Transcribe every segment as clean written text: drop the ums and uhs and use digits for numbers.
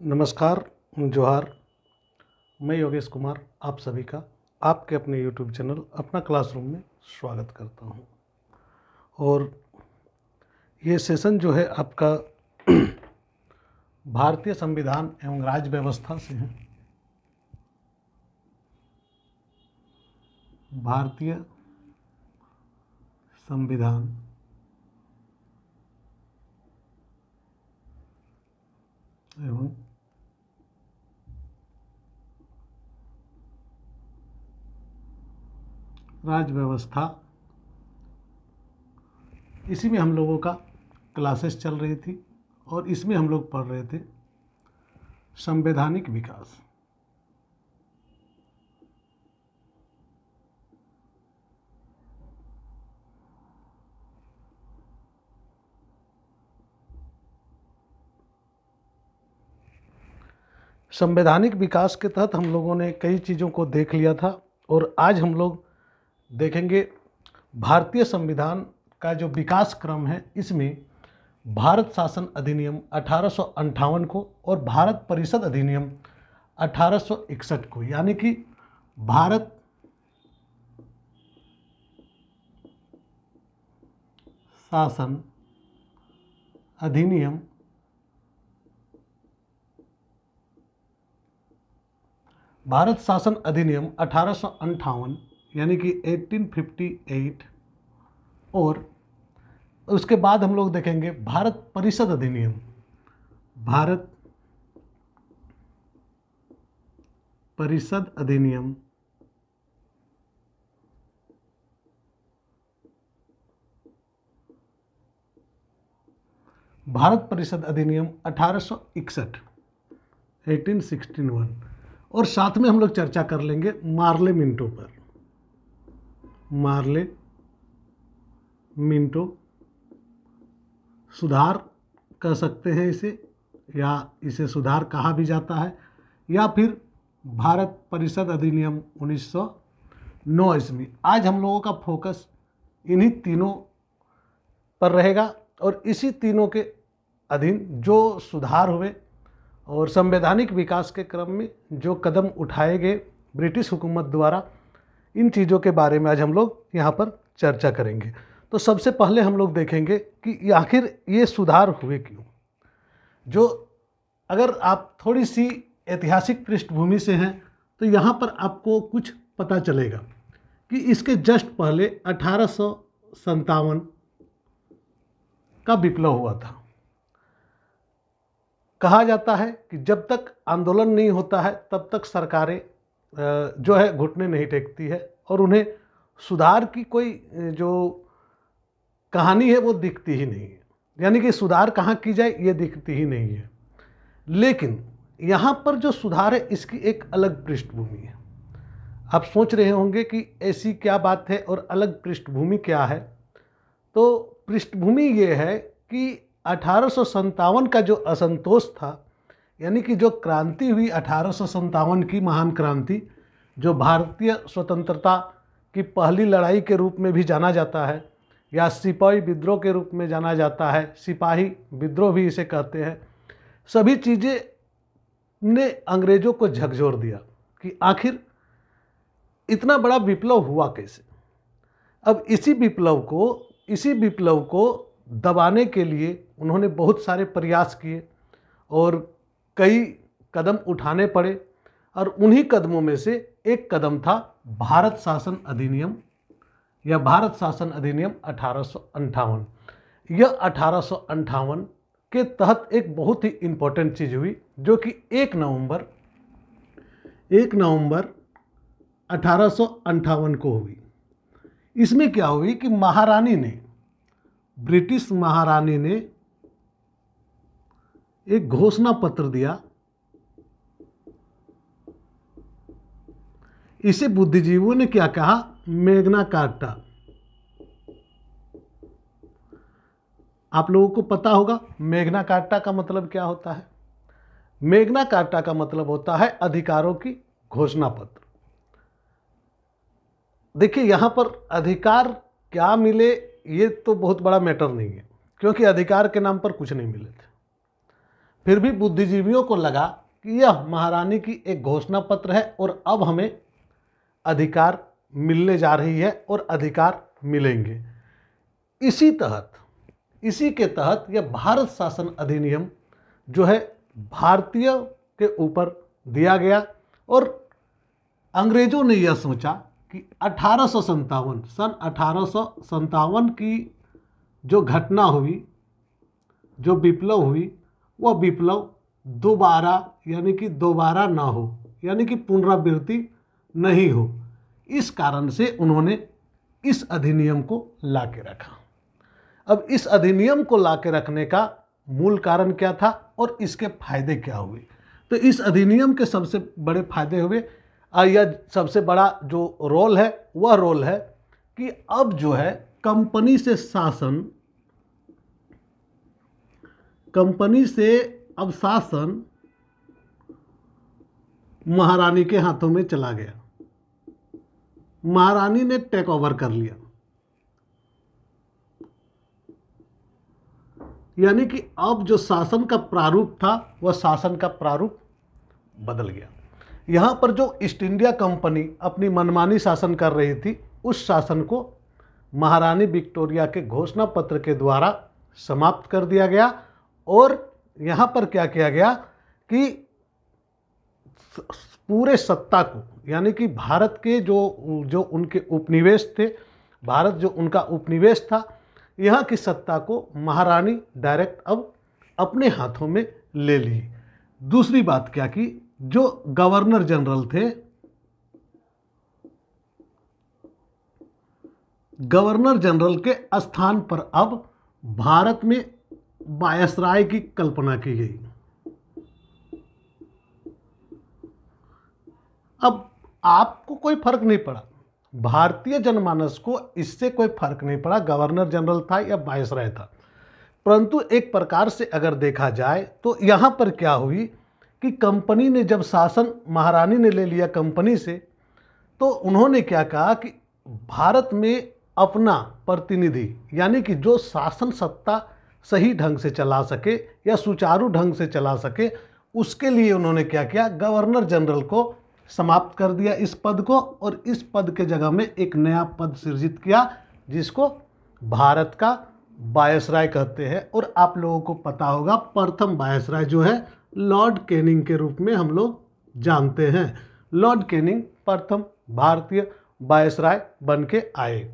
नमस्कार, जोहार। मैं योगेश कुमार आप सभी का आपके अपने यूट्यूब चैनल अपना क्लासरूम में स्वागत करता हूं। और ये सेशन जो है आपका भारतीय संविधान एवं राज्य व्यवस्था से है। भारतीय संविधान एवं राज्य व्यवस्था, इसी में हम लोगों का क्लासेस चल रही थी और इसमें हम लोग पढ़ रहे थे संवैधानिक विकास। संवैधानिक विकास के तहत हम लोगों ने कई चीज़ों को देख लिया था और आज हम लोग देखेंगे भारतीय संविधान का जो विकास क्रम है। इसमें भारत शासन अधिनियम 1858 को और भारत परिषद अधिनियम 1861 को, यानी कि भारत शासन अधिनियम 1858 यानी कि 1858, और उसके बाद हम लोग देखेंगे भारत परिषद अधिनियम, भारत परिषद अधिनियम 1861, 1861। और साथ में हम लोग चर्चा कर लेंगे मार्ले मिंटो पर। मार्ले मिंटो सुधार कह सकते हैं इसे, या इसे सुधार कहा भी जाता है, या फिर भारत परिषद अधिनियम 1909 ईस्वी। आज हम लोगों का फोकस इन्हीं तीनों पर रहेगा और इसी तीनों के अधीन जो सुधार हुए और संवैधानिक विकास के क्रम में जो कदम उठाए गए ब्रिटिश हुकूमत द्वारा, इन चीज़ों के बारे में आज हम लोग यहाँ पर चर्चा करेंगे। तो सबसे पहले हम लोग देखेंगे कि आखिर ये सुधार हुए क्यों। जो अगर आप थोड़ी सी ऐतिहासिक पृष्ठभूमि से हैं तो यहाँ पर आपको कुछ पता चलेगा कि इसके जस्ट पहले 1857 का विप्लव हुआ था। कहा जाता है कि जब तक आंदोलन नहीं होता है तब तक सरकारें जो है घुटने नहीं टेकती है और उन्हें सुधार की कोई जो कहानी है वो दिखती ही नहीं है, यानी कि सुधार कहाँ की जाए ये दिखती ही नहीं है। लेकिन यहाँ पर जो सुधार है इसकी एक अलग पृष्ठभूमि है। आप सोच रहे होंगे कि ऐसी क्या बात है और अलग पृष्ठभूमि क्या है। तो पृष्ठभूमि ये है कि 1857 का जो असंतोष था, यानी कि जो क्रांति हुई 1857 की महान क्रांति, जो भारतीय स्वतंत्रता की पहली लड़ाई के रूप में भी जाना जाता है या सिपाही विद्रोह के रूप में जाना जाता है, सिपाही विद्रोह भी इसे कहते हैं। सभी चीज़ें ने अंग्रेज़ों को झकझोर दिया कि आखिर इतना बड़ा विप्लव हुआ कैसे। अब इसी विप्लव को दबाने के लिए उन्होंने बहुत सारे प्रयास किए और कई कदम उठाने पड़े, और उन्हीं कदमों में से एक कदम था भारत शासन अधिनियम या भारत शासन अधिनियम 1858। यह 1858 के तहत एक बहुत ही इम्पोर्टेंट चीज़ हुई जो कि 1 नवंबर 1858 को हुई। इसमें क्या हुई कि ब्रिटिश महारानी ने एक घोषणा पत्र दिया। इसे बुद्धिजीवियों ने क्या कहा, मैग्ना कार्टा। आप लोगों को पता होगा मैग्ना कार्टा का मतलब क्या होता है। मैग्ना कार्टा का मतलब होता है अधिकारों की घोषणा पत्र। देखिए यहाँ पर अधिकार क्या मिले ये तो बहुत बड़ा मैटर नहीं है, क्योंकि अधिकार के नाम पर कुछ नहीं मिले थे। फिर भी बुद्धिजीवियों को लगा कि यह महारानी की एक घोषणा पत्र है और अब हमें अधिकार मिलने जा रही है और अधिकार मिलेंगे। इसी के तहत यह भारत शासन अधिनियम जो है भारतीय के ऊपर दिया गया और अंग्रेजों ने यह सोचा कि सन 1857 की जो घटना हुई, जो विप्लव हुई, वह विप्लव दोबारा यानी कि दोबारा ना हो, यानी कि पुनरावृत्ति नहीं हो। इस कारण से उन्होंने इस अधिनियम को ला के रखा। अब इस अधिनियम को ला के रखने का मूल कारण क्या था और इसके फायदे क्या हुए? तो इस अधिनियम के सबसे बड़े फायदे हुए या सबसे बड़ा जो रोल है वह रोल है कि अब जो है कंपनी से अब शासन महारानी के हाथों में चला गया। महारानी ने टेक ओवर कर लिया, यानी कि अब जो शासन का प्रारूप था वह शासन का प्रारूप बदल गया। यहाँ पर जो ईस्ट इंडिया कंपनी अपनी मनमानी शासन कर रही थी, उस शासन को महारानी विक्टोरिया के घोषणा पत्र के द्वारा समाप्त कर दिया गया। और यहाँ पर क्या किया गया कि पूरे सत्ता को, यानी कि भारत के जो उनके उपनिवेश थे, भारत जो उनका उपनिवेश था, यहाँ की सत्ता को महारानी डायरेक्ट अब अपने हाथों में ले ली। दूसरी बात क्या की, जो गवर्नर जनरल थे, गवर्नर जनरल के स्थान पर अब भारत में वायसराय की कल्पना की गई। अब आपको कोई फर्क नहीं पड़ा, भारतीय जनमानस को इससे कोई फर्क नहीं पड़ा गवर्नर जनरल था या वायसराय था। परंतु एक प्रकार से अगर देखा जाए तो यहाँ पर क्या हुई कि कंपनी ने जब शासन महारानी ने ले लिया कंपनी से, तो उन्होंने क्या कहा कि भारत में अपना प्रतिनिधि, यानी कि जो शासन सत्ता सही ढंग से चला सके या सुचारू ढंग से चला सके, उसके लिए उन्होंने क्या किया, गवर्नर जनरल को समाप्त कर दिया इस पद को, और इस पद के जगह में एक नया पद सृजित किया जिसको भारत का वायसराय कहते हैं। और आप लोगों को पता होगा प्रथम वायसराय जो है लॉर्ड कैनिंग के रूप में हम लोग जानते हैं। लॉर्ड कैनिंग प्रथम भारतीय वायसराय बन के आए।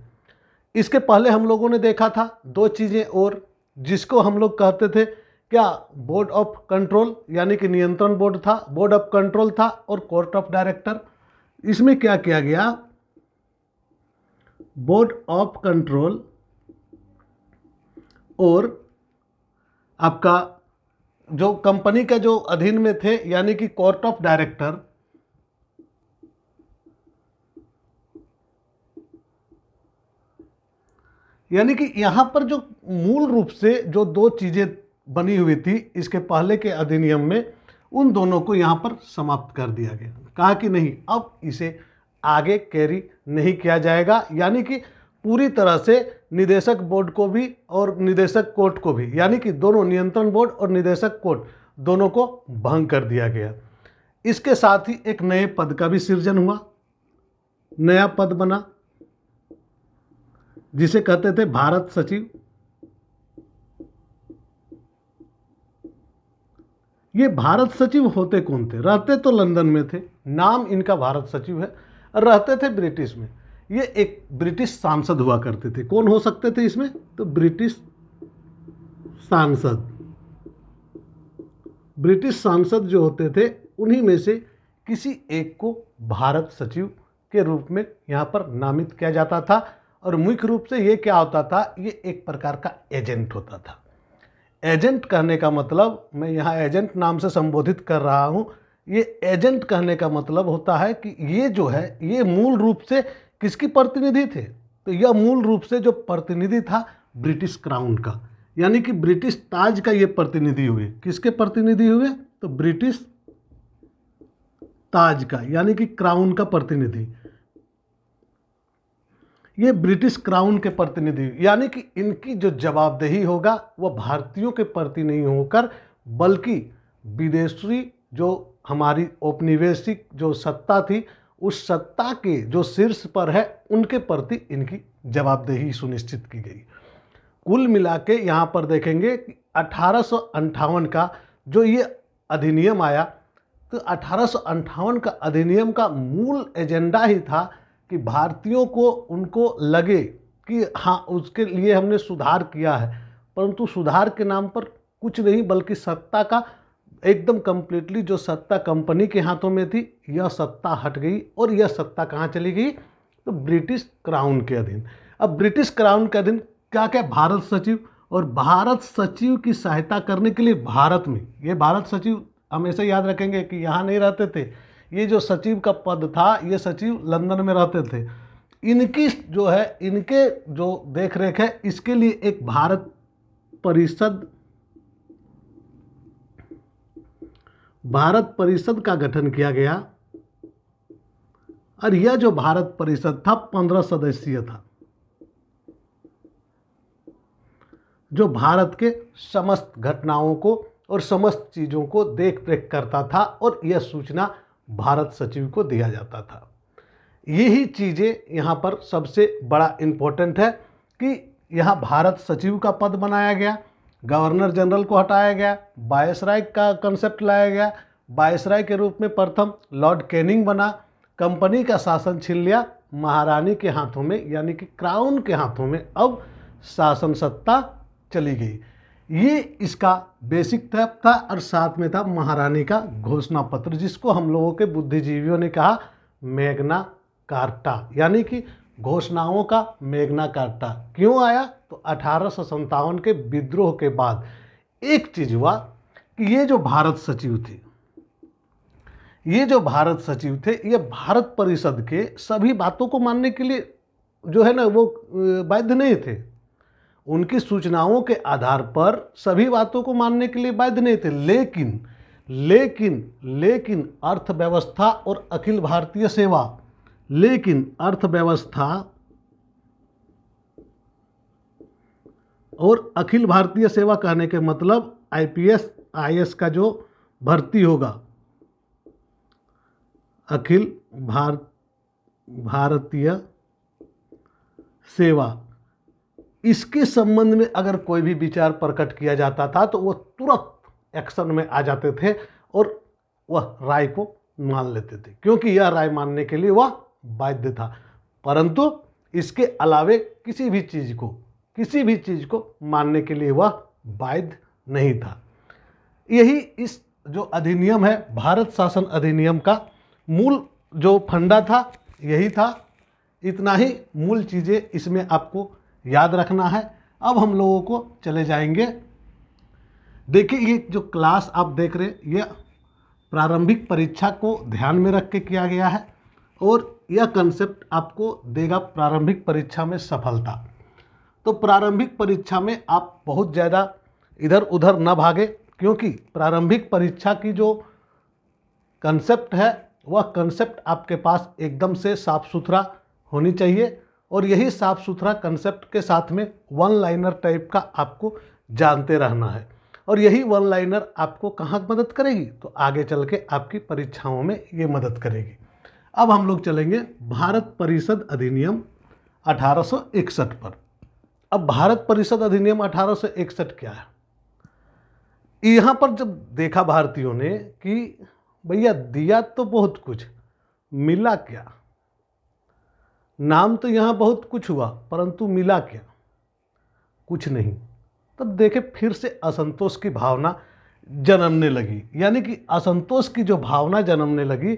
इसके पहले हम लोगों ने देखा था दो चीज़ें और, जिसको हम लोग कहते थे क्या, बोर्ड ऑफ कंट्रोल, यानी कि नियंत्रण बोर्ड था, बोर्ड ऑफ कंट्रोल था, और कोर्ट ऑफ डायरेक्टर। इसमें क्या किया गया, बोर्ड ऑफ कंट्रोल और आपका जो कंपनी का जो अधीन में थे, यानी कि कोर्ट ऑफ डायरेक्टर, यानी कि यहाँ पर जो मूल रूप से जो दो चीज़ें बनी हुई थी इसके पहले के अधिनियम में, उन दोनों को यहाँ पर समाप्त कर दिया गया। कहा कि नहीं, अब इसे आगे कैरी नहीं किया जाएगा, यानी कि पूरी तरह से निदेशक बोर्ड को भी और निदेशक कोर्ट को भी, यानी कि दोनों नियंत्रण बोर्ड और निदेशक कोर्ट दोनों को भंग कर दिया गया। इसके साथ ही एक नए पद का भी सृजन हुआ, नया पद बना जिसे कहते थे भारत सचिव। ये भारत सचिव होते कौन थे? रहते तो लंदन में थे, नाम इनका भारत सचिव है, रहते थे ब्रिटिश में। ये एक ब्रिटिश सांसद हुआ करते थे। कौन हो सकते थे इसमें? तो ब्रिटिश सांसद। ब्रिटिश सांसद जो होते थे उन्हीं में से किसी एक को भारत सचिव के रूप में यहाँ पर नामित किया जाता था। और मुख्य रूप से ये क्या होता था, ये एक प्रकार का एजेंट होता था। एजेंट कहने का मतलब, मैं यहाँ एजेंट नाम से संबोधित कर रहा हूँ, ये एजेंट कहने का मतलब होता है कि ये जो है ये मूल रूप से किसकी प्रतिनिधि थे? तो यह मूल रूप से जो प्रतिनिधि था ब्रिटिश क्राउन का, यानी कि ब्रिटिश ताज का ये प्रतिनिधि हुए। किसके प्रतिनिधि हुए? तो ब्रिटिश ताज का, यानी कि क्राउन का प्रतिनिधि। ये ब्रिटिश क्राउन के प्रतिनिधि, यानी कि इनकी जो जवाबदेही होगा वह भारतीयों के प्रति नहीं होकर बल्कि विदेशी जो हमारी औपनिवेशिक जो सत्ता थी, उस सत्ता के जो शीर्ष पर है उनके प्रति इनकी जवाबदेही सुनिश्चित की गई। कुल मिला के यहाँ पर देखेंगे कि 1858 का जो ये अधिनियम आया, तो 1858 का अधिनियम का मूल एजेंडा ही था कि भारतीयों को उनको लगे कि हाँ उसके लिए हमने सुधार किया है, परंतु सुधार के नाम पर कुछ नहीं, बल्कि सत्ता का एकदम कंप्लीटली जो सत्ता कंपनी के हाथों में थी, यह सत्ता हट गई और यह सत्ता कहाँ चली गई, तो ब्रिटिश क्राउन के अधीन। अब ब्रिटिश क्राउन के अधीन क्या क्या, भारत सचिव, और भारत सचिव की सहायता करने के लिए भारत में, ये भारत सचिव हमेशा याद रखेंगे कि यहाँ नहीं रहते थे, ये जो सचिव का पद था ये सचिव लंदन में रहते थे। इनकी जो है, इनके जो देख रेख है, इसके लिए एक भारत परिषद का गठन किया गया, और यह जो भारत परिषद था 15 सदस्यीय था, जो भारत के समस्त घटनाओं को और समस्त चीज़ों को देख रेख करता था, और यह सूचना भारत सचिव को दिया जाता था। यही चीज़ें यहाँ पर सबसे बड़ा इम्पोर्टेंट है कि यहाँ भारत सचिव का पद बनाया गया, गवर्नर जनरल को हटाया गया, वायसराय का कंसेप्ट लाया गया, वायसराय के रूप में प्रथम लॉर्ड कैनिंग बना, कंपनी का शासन छीन लिया, महारानी के हाथों में यानी कि क्राउन के हाथों में अब शासन सत्ता चली गई। ये इसका बेसिक था, और साथ में था महारानी का घोषणा पत्र, जिसको हम लोगों के बुद्धिजीवियों ने कहा मैग्ना कार्टा, यानी कि घोषणाओं का मैग्ना कार्टा। क्यों आया, तो 1857 के विद्रोह के बाद एक चीज हुआ कि ये जो भारत सचिव थे, ये भारत परिषद के सभी बातों को मानने के लिए जो है ना वो बाध्य नहीं थे। उनकी सूचनाओं के आधार पर सभी बातों को मानने के लिए बाध्य नहीं थे, लेकिन अर्थव्यवस्था और अखिल भारतीय सेवा, लेकिन अर्थव्यवस्था और अखिल भारतीय सेवा कहने के मतलब आईपीएस आईएएस का जो भर्ती होगा, अखिल भारतीय सेवा, इसके संबंध में अगर कोई भी विचार प्रकट किया जाता था तो वो तुरंत एक्शन में आ जाते थे और वह राय को मान लेते थे, क्योंकि यह राय मानने के लिए वह बाध्य था। परंतु इसके अलावे किसी भी चीज़ को मानने के लिए वह बाध्य नहीं था। यही इस जो अधिनियम है, भारत शासन अधिनियम का मूल जो फंडा था यही था। इतना ही मूल चीज़ें इसमें आपको याद रखना है। अब हम लोगों को चले जाएंगे, देखिए ये जो क्लास आप देख रहे हैं, यह प्रारंभिक परीक्षा को ध्यान में रख के किया गया है, और यह कंसेप्ट आपको देगा प्रारंभिक परीक्षा में सफलता। तो प्रारंभिक परीक्षा में आप बहुत ज़्यादा इधर उधर न भागे, क्योंकि प्रारंभिक परीक्षा की जो कंसेप्ट है वह कंसेप्ट आपके पास एकदम से साफ सुथरा होनी चाहिए, और यही साफ सुथरा कंसेप्ट के साथ में वन लाइनर टाइप का आपको जानते रहना है। और यही वन लाइनर आपको कहाँ मदद करेगी, तो आगे चल के आपकी परीक्षाओं में ये मदद करेगी। अब हम लोग चलेंगे भारत परिषद अधिनियम 1861 पर। अब भारत परिषद अधिनियम 1861 क्या है, यहाँ पर जब देखा भारतीयों ने कि भैया दिया तो बहुत कुछ, मिला क्या, नाम तो यहाँ बहुत कुछ हुआ परंतु मिला क्या, कुछ नहीं। तब देखे फिर से असंतोष की भावना जन्मने लगी, यानी कि असंतोष की जो भावना जन्मने लगी,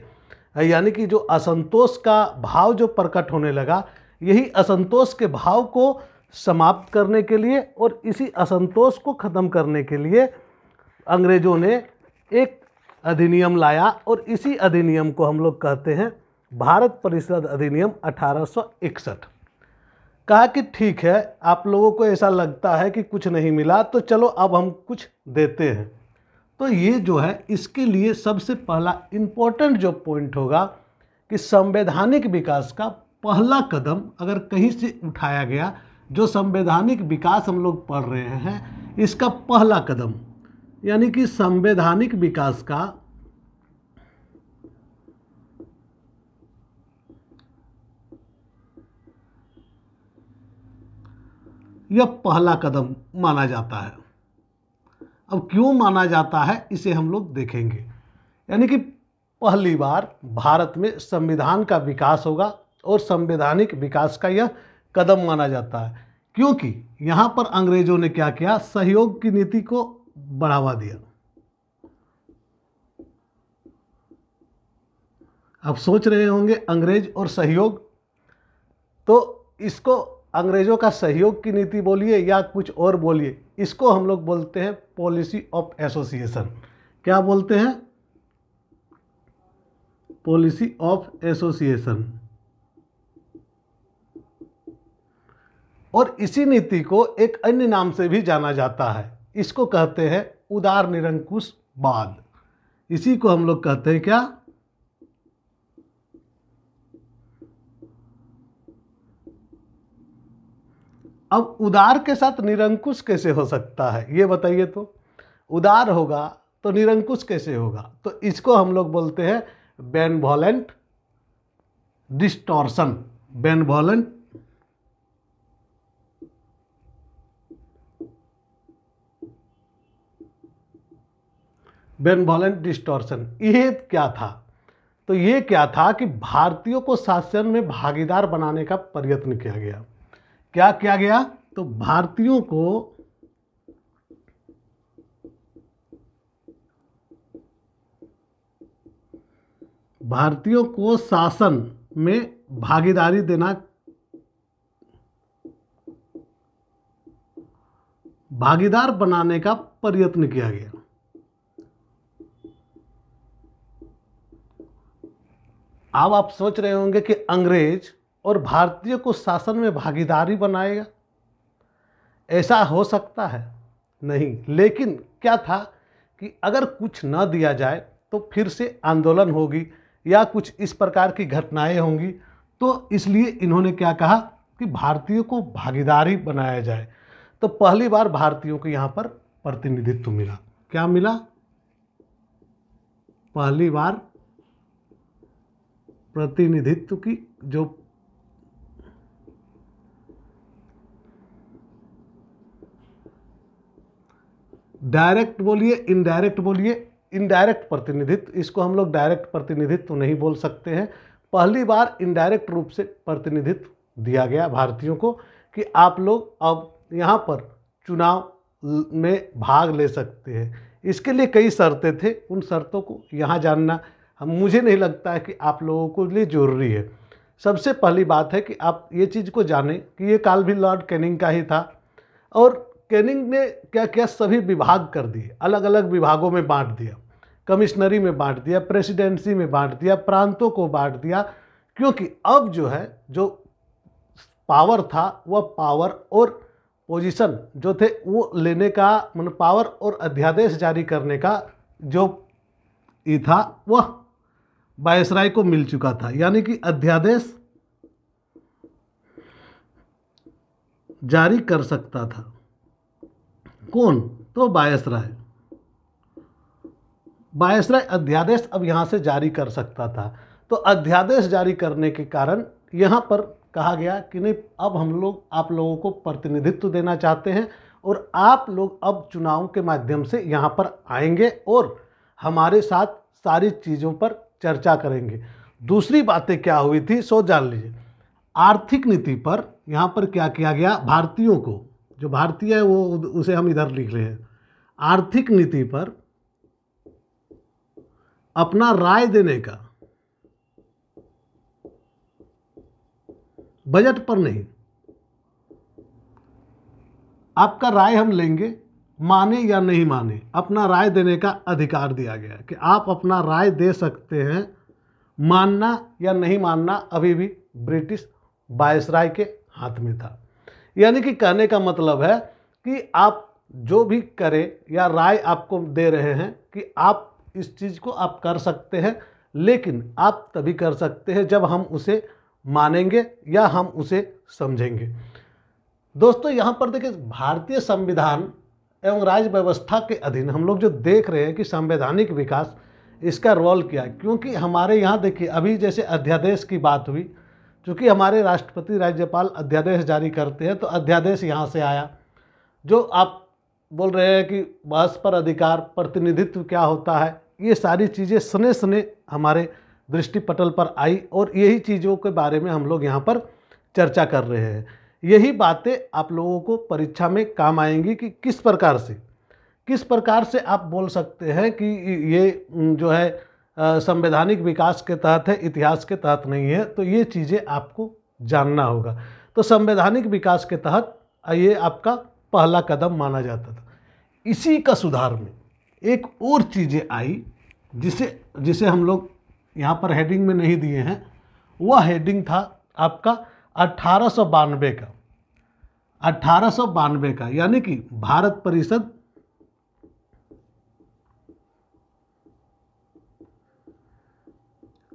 यानी कि जो असंतोष का भाव जो प्रकट होने लगा, यही असंतोष के भाव को समाप्त करने के लिए और इसी असंतोष को ख़त्म करने के लिए अंग्रेज़ों ने एक अधिनियम लाया, और इसी अधिनियम को हम लोग कहते हैं भारत परिषद अधिनियम 1861। कहा कि ठीक है, आप लोगों को ऐसा लगता है कि कुछ नहीं मिला, तो चलो अब हम कुछ देते हैं। तो ये जो है, इसके लिए सबसे पहला इम्पोर्टेंट जो पॉइंट होगा कि संवैधानिक विकास का पहला कदम अगर कहीं से उठाया गया, जो संवैधानिक विकास हम लोग पढ़ रहे हैं, इसका पहला कदम यानी कि संवैधानिक विकास का यह पहला कदम माना जाता है। अब क्यों माना जाता है इसे हम लोग देखेंगे। यानी कि पहली बार भारत में संविधान का विकास होगा और संवैधानिक विकास का यह कदम माना जाता है, क्योंकि यहाँ पर अंग्रेजों ने क्या किया, सहयोग की नीति को बढ़ावा दिया। अब सोच रहे होंगे अंग्रेज और सहयोग, तो इसको अंग्रेजों का सहयोग की नीति बोलिए या कुछ और बोलिए, इसको हम लोग बोलते हैं पॉलिसी ऑफ एसोसिएशन। क्या बोलते हैं? Policy of association. और इसी नीति को एक अन्य नाम से भी जाना जाता है, इसको कहते हैं उदार निरंकुशवाद। इसी को हम लोग कहते हैं क्या? अब उदार के साथ निरंकुश कैसे हो सकता है ये बताइए। तो उदार होगा तो निरंकुश कैसे होगा? तो इसको हम लोग बोलते हैं बेनवॉलेंट डिस्टॉर्शन। बेनवॉलेंट डिस्टॉर्शन। ये क्या था? तो ये क्या था कि भारतीयों को शासन में भागीदार बनाने का प्रयत्न किया गया। क्या किया गया? तो भारतीयों को शासन में भागीदारी देना, भागीदार बनाने का प्रयत्न किया गया। अब आप सोच रहे होंगे कि अंग्रेज और भारतीयों को शासन में भागीदारी बनाएगा, ऐसा हो सकता है? नहीं। लेकिन क्या था कि अगर कुछ न दिया जाए तो फिर से आंदोलन होगी या कुछ इस प्रकार की घटनाएं होंगी, तो इसलिए इन्होंने क्या कहा कि भारतीयों को भागीदारी बनाया जाए। तो पहली बार भारतीयों को यहाँ पर प्रतिनिधित्व मिला। क्या मिला? पहली बार प्रतिनिधित्व की जो डायरेक्ट बोलिए, इनडायरेक्ट बोलिए, इनडायरेक्ट प्रतिनिधित्व, इसको हम लोग डायरेक्ट प्रतिनिधित्व नहीं बोल सकते हैं। पहली बार इनडायरेक्ट रूप से प्रतिनिधित्व दिया गया भारतीयों को कि आप लोग अब यहाँ पर चुनाव में भाग ले सकते हैं। इसके लिए कई शर्तें थे, उन शर्तों को यहाँ जानना मुझे नहीं लगता है कि आप लोगों को लिए ज़रूरी है। सबसे पहली बात है कि आप ये चीज़ को जानें कि ये काल भी लॉर्ड कैनिंग का ही था, और कैनिंग ने क्या किया, सभी विभाग कर दिए, अलग अलग विभागों में बांट दिया, कमिश्नरी में बांट दिया, प्रेसिडेंसी में बांट दिया, प्रांतों को बांट दिया, क्योंकि अब जो है जो पावर था वह पावर और पोजीशन जो थे वो लेने का, मतलब पावर और अध्यादेश जारी करने का जो ये था वह वायसराय को मिल चुका था। यानी कि अध्यादेश जारी कर सकता था कौन? तो वायसराय। वायसराय अध्यादेश अब यहाँ से जारी कर सकता था। तो अध्यादेश जारी करने के कारण यहाँ पर कहा गया कि नहीं, अब हम लोग आप लोगों को प्रतिनिधित्व देना चाहते हैं और आप लोग अब चुनाव के माध्यम से यहाँ पर आएंगे और हमारे साथ सारी चीज़ों पर चर्चा करेंगे। दूसरी बातें क्या हुई थी सो जान लीजिए। आर्थिक नीति पर यहाँ पर क्या किया गया, भारतीयों को, जो भारतीय है वो उसे हम इधर लिख रहे हैं, आर्थिक नीति पर अपना राय देने का, बजट पर नहीं, आपका राय हम लेंगे, माने या नहीं माने, अपना राय देने का अधिकार दिया गया कि आप अपना राय दे सकते हैं। मानना या नहीं मानना अभी भी ब्रिटिश वायसराय के हाथ में था। यानी कि कहने का मतलब है कि आप जो भी करें या राय आपको दे रहे हैं कि आप इस चीज़ को आप कर सकते हैं, लेकिन आप तभी कर सकते हैं जब हम उसे मानेंगे या हम उसे समझेंगे। दोस्तों यहाँ पर देखिए, भारतीय संविधान एवं राज्य व्यवस्था के अधीन हम लोग जो देख रहे हैं कि संवैधानिक विकास इसका रोल क्या है। क्योंकि हमारे यहाँ देखिए अभी जैसे अध्यादेश की बात हुई, क्योंकि हमारे राष्ट्रपति राज्यपाल अध्यादेश जारी करते हैं, तो अध्यादेश यहाँ से आया। जो आप बोल रहे हैं कि बहस पर अधिकार, प्रतिनिधित्व क्या होता है, ये सारी चीज़ें सने सने हमारे दृष्टि पटल पर आई और यही चीज़ों के बारे में हम लोग यहाँ पर चर्चा कर रहे हैं। यही बातें आप लोगों को परीक्षा में काम आएंगी कि किस प्रकार से आप बोल सकते हैं कि ये जो है संवैधानिक विकास के तहत है, इतिहास के तहत नहीं है। तो ये चीज़ें आपको जानना होगा। तो संवैधानिक विकास के तहत ये आपका पहला कदम माना जाता था। इसी का सुधार में एक और चीज़ें आई जिसे हम लोग यहाँ पर हेडिंग में नहीं दिए हैं। वह हेडिंग था आपका 1892 का, 1892 का, यानी कि भारत परिषद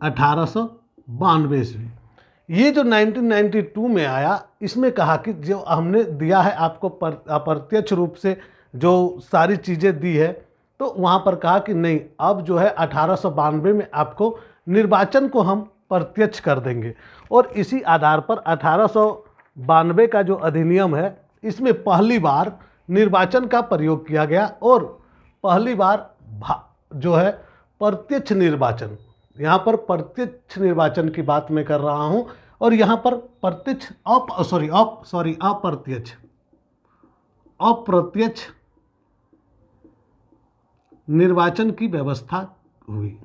1892 ईस्वी। ये जो 1992 में आया, इसमें कहा कि जो हमने दिया है आपको अप्रत्यक्ष रूप से जो सारी चीज़ें दी है, तो वहाँ पर कहा कि नहीं, अब जो है 1892 में आपको निर्वाचन को हम प्रत्यक्ष कर देंगे। और इसी आधार पर 1892 का जो अधिनियम है, इसमें पहली बार निर्वाचन का प्रयोग किया गया और पहली बार जो है प्रत्यक्ष निर्वाचन, यहाँ पर प्रत्यक्ष निर्वाचन की बात मैं कर रहा हूँ। और यहाँ पर अप्रत्यक्ष निर्वाचन की व्यवस्था हुई।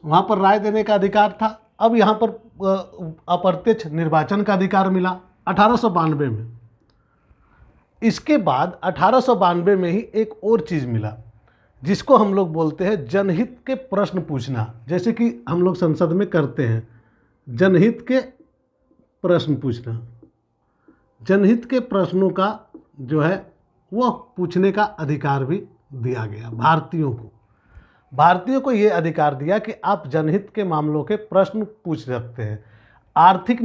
वहाँ पर राय देने का अधिकार था, अब यहाँ पर अप्रत्यक्ष निर्वाचन का अधिकार मिला 1892 में। इसके बाद 1892 में ही एक और चीज़ मिला जिसको हम लोग बोलते हैं जनहित के प्रश्न पूछना। जैसे कि हम लोग संसद में करते हैं जनहित के प्रश्न पूछना। जनहित के प्रश्नों का जो है वह पूछने का अधिकार भी दिया गया भारतीयों को ये अधिकार दिया कि आप जनहित के मामलों के प्रश्न पूछ सकते हैं। आर्थिक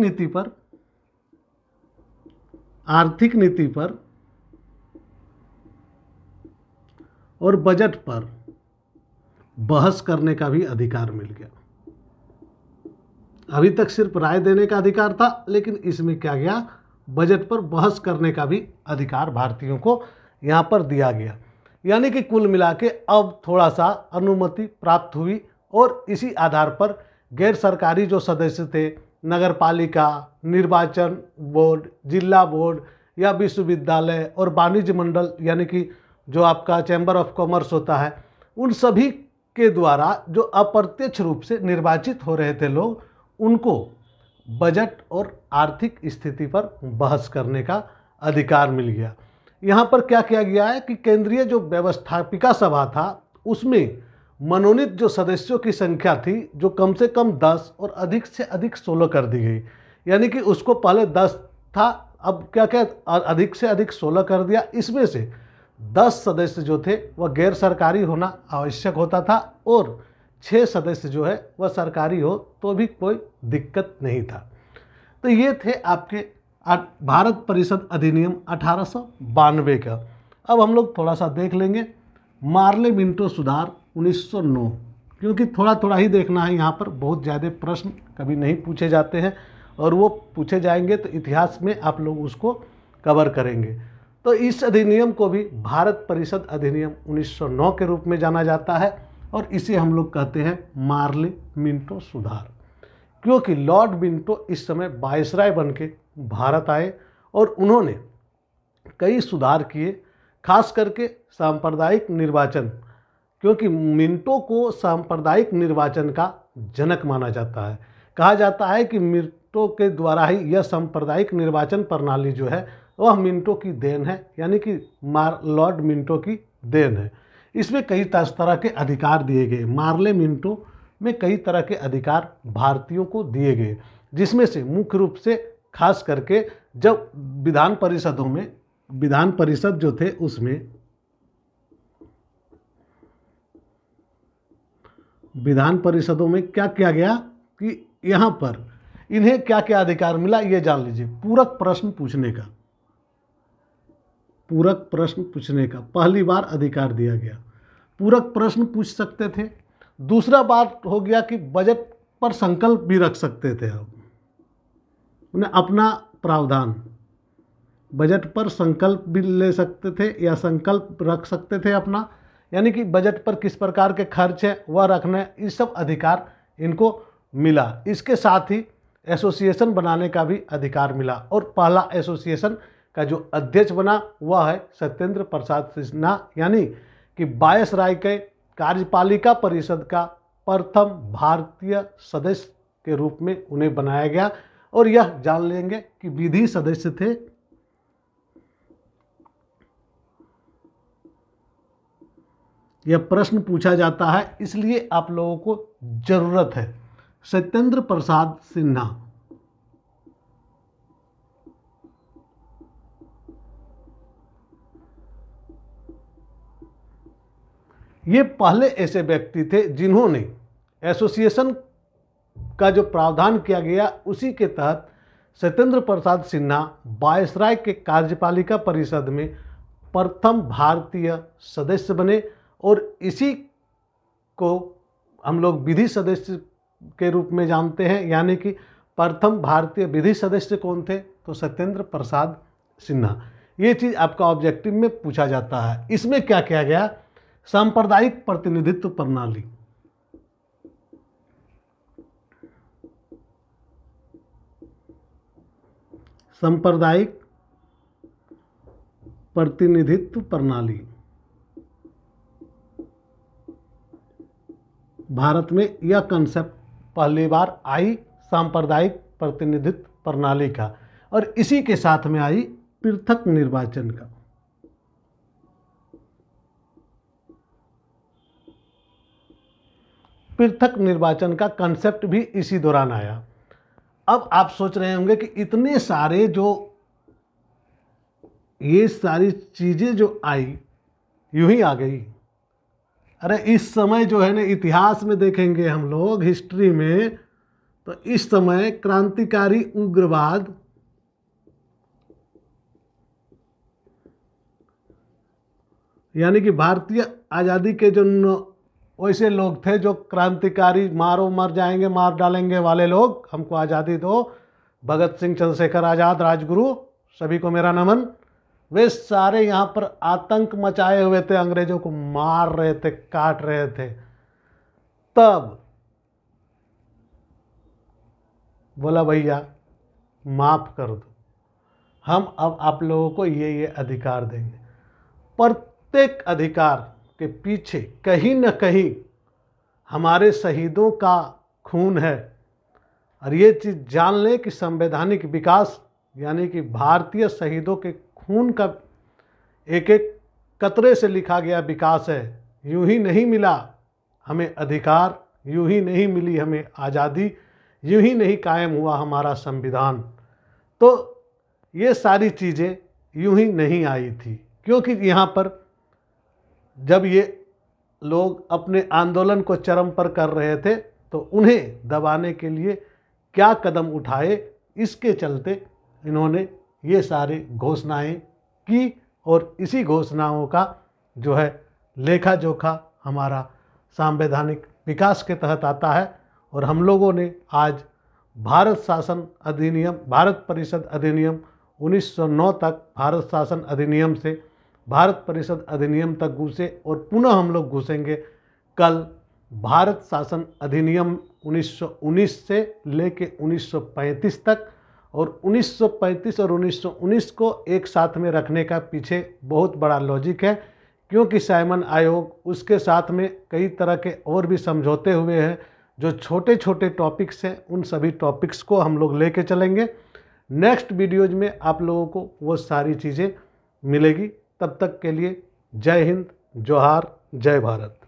नीति पर और बजट पर बहस करने का भी अधिकार मिल गया। अभी तक सिर्फ राय देने का अधिकार था, लेकिन इसमें क्या गया, बजट पर बहस करने का भी अधिकार भारतीयों को यहाँ पर दिया गया। यानी कि कुल मिला के अब थोड़ा सा अनुमति प्राप्त हुई और इसी आधार पर गैर सरकारी जो सदस्य थे, नगर पालिका, निर्वाचन बोर्ड, जिला बोर्ड या विश्वविद्यालय और वाणिज्य मंडल, यानी कि जो आपका चैम्बर ऑफ कॉमर्स होता है, उन सभी के द्वारा जो अप्रत्यक्ष रूप से निर्वाचित हो रहे थे लोग, उनको बजट और आर्थिक स्थिति पर बहस करने का अधिकार मिल गया। यहाँ पर क्या किया गया है कि केंद्रीय जो व्यवस्थापिका सभा था, उसमें मनोनीत जो सदस्यों की संख्या थी, जो कम से कम 10 और अधिक से अधिक 16 कर दी गई। यानी कि उसको पहले 10 था, अब क्या अधिक से अधिक 16 कर दिया। इसमें से 10 सदस्य जो थे वह गैर सरकारी होना आवश्यक होता था और 6 सदस्य जो है वह सरकारी हो तो भी कोई दिक्कत नहीं था। तो ये थे आपके भारत परिषद अधिनियम 1892 का। अब हम लोग थोड़ा सा देख लेंगे मार्ले मिंटो सुधार 1909, क्योंकि थोड़ा थोड़ा ही देखना है, यहाँ पर बहुत ज़्यादा प्रश्न कभी नहीं पूछे जाते हैं और वो पूछे जाएंगे तो इतिहास में आप लोग उसको कवर करेंगे। तो इस अधिनियम को भी भारत परिषद अधिनियम 1909 के रूप में जाना जाता है और इसे हम लोग कहते हैं मार्ले मिंटो सुधार, क्योंकि लॉर्ड मिंटो इस समय वायसराय बन के भारत आए और उन्होंने कई सुधार किए, खास करके सांप्रदायिक निर्वाचन, क्योंकि मिंटो को सांप्रदायिक निर्वाचन का जनक माना जाता है। कहा जाता है कि मिंटो के द्वारा ही यह सांप्रदायिक निर्वाचन प्रणाली जो है वह मिंटो की देन है, यानी कि लॉर्ड मिंटो की देन है। इसमें कई तरह के अधिकार दिए गए। मार्ले मिंटो में कई तरह के अधिकार भारतीयों को दिए गए, जिसमें से मुख्य रूप से खास करके जब विधान परिषद जो थे उसमें विधान परिषदों में क्या किया गया कि यहाँ पर इन्हें क्या क्या अधिकार मिला ये जान लीजिए। पूरक प्रश्न पूछने का, पूरक प्रश्न पूछने का पहली बार अधिकार दिया गया। पूरक प्रश्न पूछ सकते थे। दूसरा बात हो गया कि बजट पर संकल्प भी रख सकते थे। अब उन्हें अपना प्रावधान, बजट पर संकल्प भी ले सकते थे या संकल्प रख सकते थे अपना, यानी कि बजट पर किस प्रकार के खर्च है वह रखना, ये सब अधिकार इनको मिला। इसके साथ ही एसोसिएशन बनाने का भी अधिकार मिला और पहला एसोसिएशन का जो अध्यक्ष बना वह है सत्येंद्र प्रसाद सिन्हा, यानी कि वायसराय के कार्यपालिका परिषद का प्रथम भारतीय सदस्य के रूप में उन्हें बनाया गया। और यह जान लेंगे कि विधि सदस्य थे। यह प्रश्न पूछा जाता है इसलिए आप लोगों को जरूरत है। सत्येंद्र प्रसाद सिन्हा ये पहले ऐसे व्यक्ति थे जिन्होंने एसोसिएशन का जो प्रावधान किया गया उसी के तहत सत्येंद्र प्रसाद सिन्हा वायसराय के कार्यपालिका परिषद में प्रथम भारतीय सदस्य बने। और इसी को हम लोग विधि सदस्य के रूप में जानते हैं, यानी कि प्रथम भारतीय विधि सदस्य कौन थे, तो सत्येंद्र प्रसाद सिन्हा। ये चीज़ आपका ऑब्जेक्टिव में पूछा जाता है। इसमें क्या किया गया, सांप्रदायिक प्रतिनिधित्व प्रणाली, सांप्रदायिक प्रतिनिधित्व प्रणाली भारत में यह कंसेप्ट पहली बार आई, सांप्रदायिक प्रतिनिधित्व प्रणाली का। और इसी के साथ में आई पृथक निर्वाचन का। पृथक निर्वाचन का कंसेप्ट भी इसी दौरान आया। अब आप सोच रहे होंगे कि इतने सारे जो ये सारी चीज़ें जो आई यूं ही आ गई। अरे इस समय जो है ना, इतिहास में देखेंगे हम लोग हिस्ट्री में, तो इस समय क्रांतिकारी उग्रवाद, यानी कि भारतीय आज़ादी के जो वैसे लोग थे जो क्रांतिकारी, मारो मर जाएंगे मार डालेंगे वाले लोग, हमको आज़ादी दो, भगत सिंह, चंद्रशेखर आज़ाद, राजगुरु, सभी को मेरा नमन, वे सारे यहाँ पर आतंक मचाए हुए थे, अंग्रेजों को मार रहे थे, काट रहे थे। तब बोला भैया माफ कर दो, हम अब आप लोगों को ये अधिकार देंगे। प्रत्येक अधिकार के पीछे कहीं न कहीं हमारे शहीदों का खून है। और ये चीज़ जान लें कि संवैधानिक विकास, यानी कि भारतीय शहीदों के खून का एक एक कतरे से लिखा गया विकास है। यूं ही नहीं मिला हमें अधिकार, यूं ही नहीं मिली हमें आज़ादी, यूं ही नहीं कायम हुआ हमारा संविधान। तो ये सारी चीज़ें यूं ही नहीं आई थी, क्योंकि यहाँ पर जब ये लोग अपने आंदोलन को चरम पर कर रहे थे तो उन्हें दबाने के लिए क्या कदम उठाए, इसके चलते इन्होंने ये सारी घोषणाएं की। और इसी घोषणाओं का जो है लेखा जोखा हमारा संवैधानिक विकास के तहत आता है। और हम लोगों ने आज भारत शासन अधिनियम, भारत परिषद अधिनियम 1909 तक, भारत शासन अधिनियम से भारत परिषद अधिनियम तक घुसे और पुनः हम लोग घुसेंगे कल भारत शासन अधिनियम 1919 से लेके 1935 तक। और 1935 और 1919 को एक साथ में रखने का पीछे बहुत बड़ा लॉजिक है, क्योंकि साइमन आयोग उसके साथ में कई तरह के और भी समझौते हुए हैं। जो छोटे छोटे टॉपिक्स हैं उन सभी टॉपिक्स को हम लोग लेके चलेंगे। नेक्स्ट वीडियोज में आप लोगों को वो सारी चीज़ें मिलेगी। तब तक के लिए जय हिंद, जोहार, जय भारत।